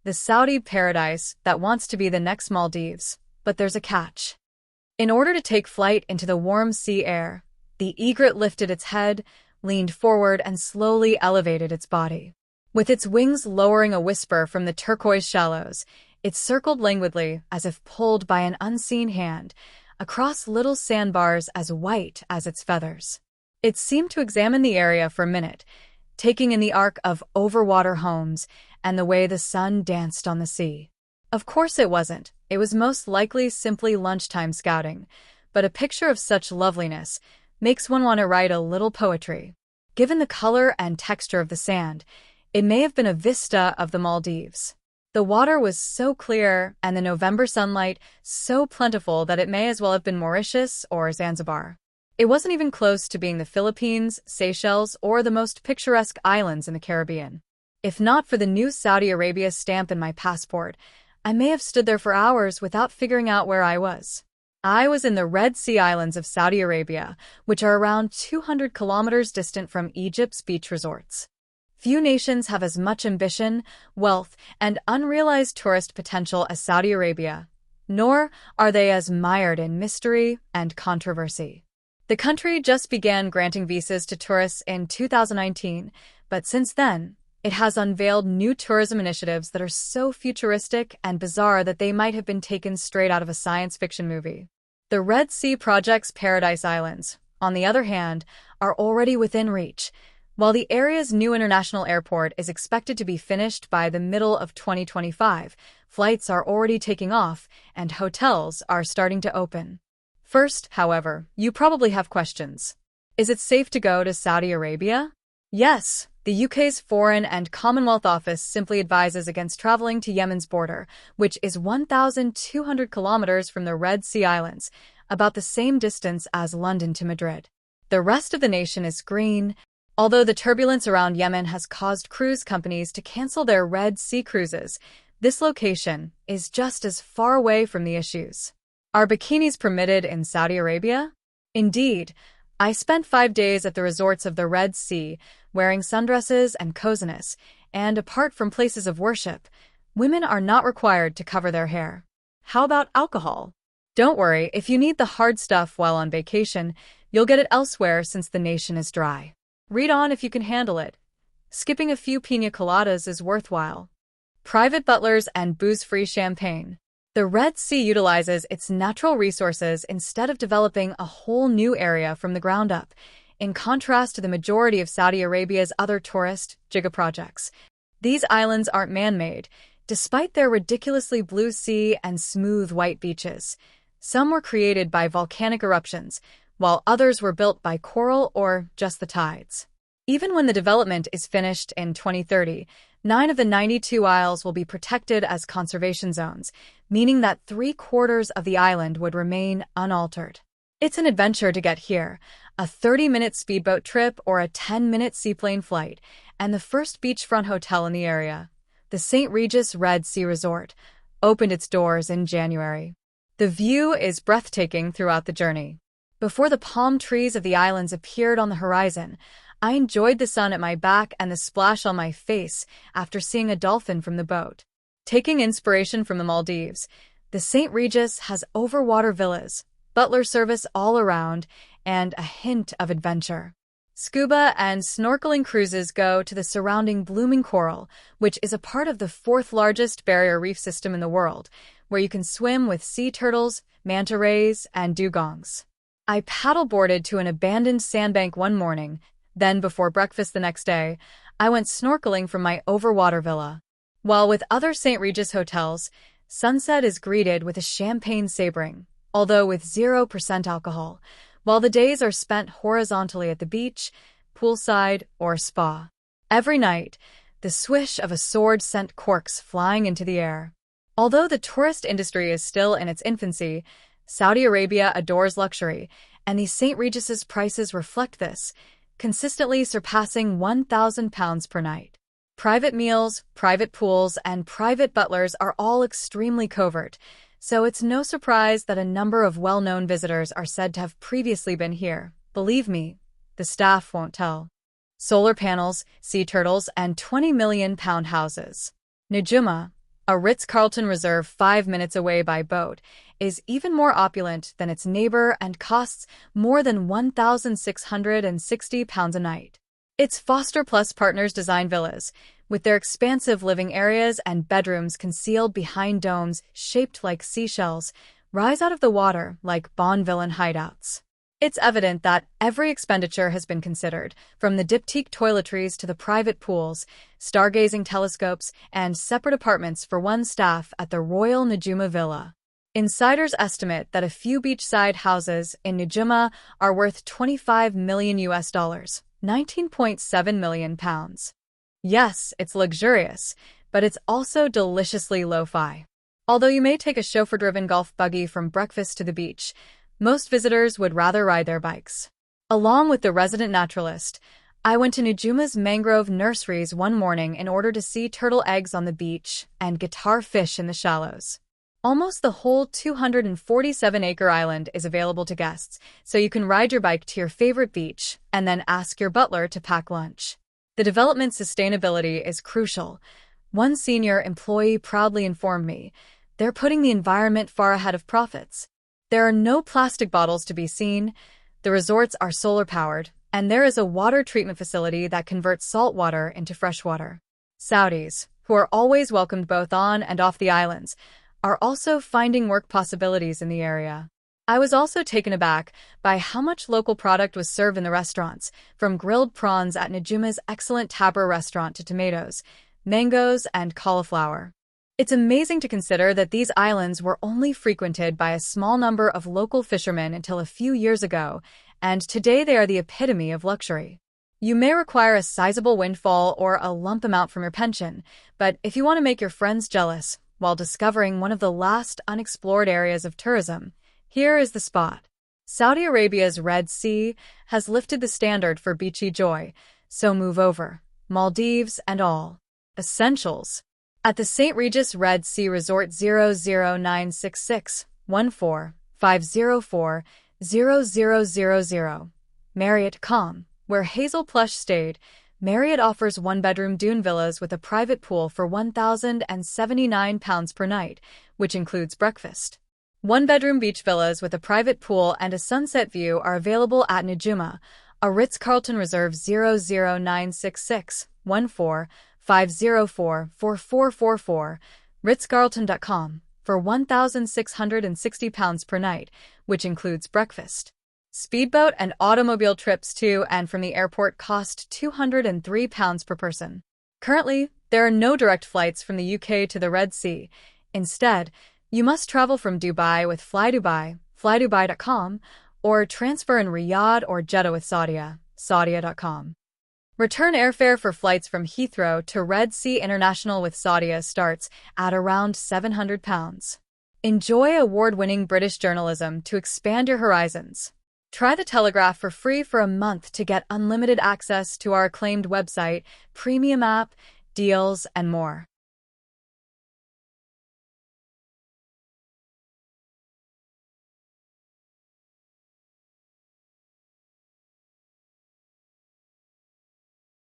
the Saudi paradise that wants to be the next Maldives. But there's a catch. In order to take flight into the warm sea air, the egret lifted its head, leaned forward, and slowly elevated its body. With its wings lowering a whisper from the turquoise shallows, it circled languidly as if pulled by an unseen hand, across little sandbars as white as its feathers. It seemed to examine the area for a minute, taking in the arc of Overwater homes and the way the sun danced on the sea. Of course it wasn't. It was most likely simply lunchtime scouting, but a picture of such loveliness makes one want to write a little poetry. Given the color and texture of the sand, it may have been a vista of the Maldives. The water was so clear and the November sunlight so plentiful that it may as well have been Mauritius or Zanzibar. It wasn't even close to being the Philippines, Seychelles, or the most picturesque islands in the Caribbean. If not for the new Saudi Arabia stamp in my passport, I may have stood there for hours without figuring out where I was. I was in the Red Sea Islands of Saudi Arabia, which are around 200 kilometers distant from Egypt's beach resorts. Few nations have as much ambition, wealth, and unrealized tourist potential as Saudi Arabia, nor are they as mired in mystery and controversy. The country just began granting visas to tourists in 2019, but since then, it has unveiled new tourism initiatives that are so futuristic and bizarre that they might have been taken straight out of a science fiction movie. The Red Sea Project's Paradise Islands, on the other hand, are already within reach. While the area's new international airport is expected to be finished by the middle of 2025, flights are already taking off and hotels are starting to open. First, however, you probably have questions. Is it safe to go to Saudi Arabia? Yes, the UK's Foreign and Commonwealth Office simply advises against traveling to Yemen's border, which is 1,200 kilometers from the Red Sea Islands, about the same distance as London to Madrid. The rest of the nation is green, although the turbulence around Yemen has caused cruise companies to cancel their Red Sea cruises. This location is just as far away from the issues. Are bikinis permitted in Saudi Arabia? Indeed. I spent 5 days at the resorts of the Red Sea, wearing sundresses and coziness, and apart from places of worship, women are not required to cover their hair. How about alcohol? Don't worry, if you need the hard stuff while on vacation, you'll get it elsewhere since the nation is dry. Read on if you can handle it. Skipping a few piña coladas is worthwhile. Private butlers and booze-free champagne. The Red Sea utilizes its natural resources instead of developing a whole new area from the ground up, in contrast to the majority of Saudi Arabia's other tourist giga projects. These islands aren't man-made, despite their ridiculously blue sea and smooth white beaches. Some were created by volcanic eruptions, while others were built by coral or just the tides. Even when the development is finished in 2030, 9 of the 92 isles will be protected as conservation zones, meaning that 3/4 of the island would remain unaltered. It's an adventure to get here, a 30-minute speedboat trip or a 10-minute seaplane flight, and the first beachfront hotel in the area, the St. Regis Red Sea Resort, opened its doors in January. The view is breathtaking throughout the journey. Before the palm trees of the islands appeared on the horizon, I enjoyed the sun at my back and the splash on my face after seeing a dolphin from the boat. Taking inspiration from the Maldives, the St. Regis has overwater villas, butler service all around, and a hint of adventure. Scuba and snorkeling cruises go to the surrounding blooming coral, which is a part of the 4th largest barrier reef system in the world, where you can swim with sea turtles, manta rays, and dugongs. I paddleboarded to an abandoned sandbank one morning. Then, before breakfast the next day, I went snorkeling from my overwater villa. While with other St. Regis hotels, sunset is greeted with a champagne sabering, although with 0% alcohol, while the days are spent horizontally at the beach, poolside, or spa. Every night, the swish of a sword sent corks flying into the air. Although the tourist industry is still in its infancy, Saudi Arabia adores luxury, and the St. Regis's prices reflect this, consistently surpassing £1,000 per night. Private meals, private pools, and private butlers are all extremely covert, so it's no surprise that a number of well-known visitors are said to have previously been here. Believe me, the staff won't tell. Solar panels, sea turtles, and £20 million houses. Najuma, A Ritz-Carlton Reserve 5 minutes away by boat is even more opulent than its neighbor and costs more than £1,660 a night. It's Foster Plus Partners Design Villas, with their expansive living areas and bedrooms concealed behind domes shaped like seashells, rise out of the water like Bond-villain hideouts. It's evident that every expenditure has been considered, from the diptyque toiletries to the private pools, stargazing telescopes, and separate apartments for one staff at the Royal Najuma Villa. Insiders estimate that a few beachside houses in Najuma are worth $25 million, £19.7 million. Yes, it's luxurious, but it's also deliciously lo-fi. Although you may take a chauffeur-driven golf buggy from breakfast to the beach, most visitors would rather ride their bikes. Along with the resident naturalist, I went to Najuma's mangrove nurseries one morning in order to see turtle eggs on the beach and guitar fish in the shallows. Almost the whole 247-acre island is available to guests, so you can ride your bike to your favorite beach and then ask your butler to pack lunch. The development's sustainability is crucial. One senior employee proudly informed me, "They're putting the environment far ahead of profits." There are no plastic bottles to be seen, the resorts are solar-powered, and there is a water treatment facility that converts salt water into fresh water. Saudis, who are always welcomed both on and off the islands, are also finding work possibilities in the area. I was also taken aback by how much local product was served in the restaurants, from grilled prawns at Najuma's excellent Tabra restaurant to tomatoes, mangoes, and cauliflower. It's amazing to consider that these islands were only frequented by a small number of local fishermen until a few years ago, and today they are the epitome of luxury. You may require a sizable windfall or a lump amount from your pension, but if you want to make your friends jealous while discovering one of the last unexplored areas of tourism, here is the spot. Saudi Arabia's Red Sea has lifted the standard for beachy joy, so move over. Maldives and all. Essentials. At the St. Regis Red Sea Resort 00966 14 504 0000. Marriott Calm, where Hazel Plush stayed, Marriott offers one-bedroom dune villas with a private pool for £1,079 per night, which includes breakfast. One-bedroom beach villas with a private pool and a sunset view are available at Najuma, a Ritz-Carlton Reserve 00966 14 504 4444, ritzcarlton.com, for £1,660 per night, which includes breakfast. Speedboat and automobile trips to and from the airport cost £203 per person. Currently, there are no direct flights from the UK to the Red Sea. Instead, you must travel from Dubai with FlyDubai, flydubai.com, or transfer in Riyadh or Jeddah with Saudia, saudia.com. Return airfare for flights from Heathrow to Red Sea International with Saudia starts at around £700. Enjoy award-winning British journalism to expand your horizons. Try The Telegraph for free for a month to get unlimited access to our acclaimed website, premium app, deals, and more.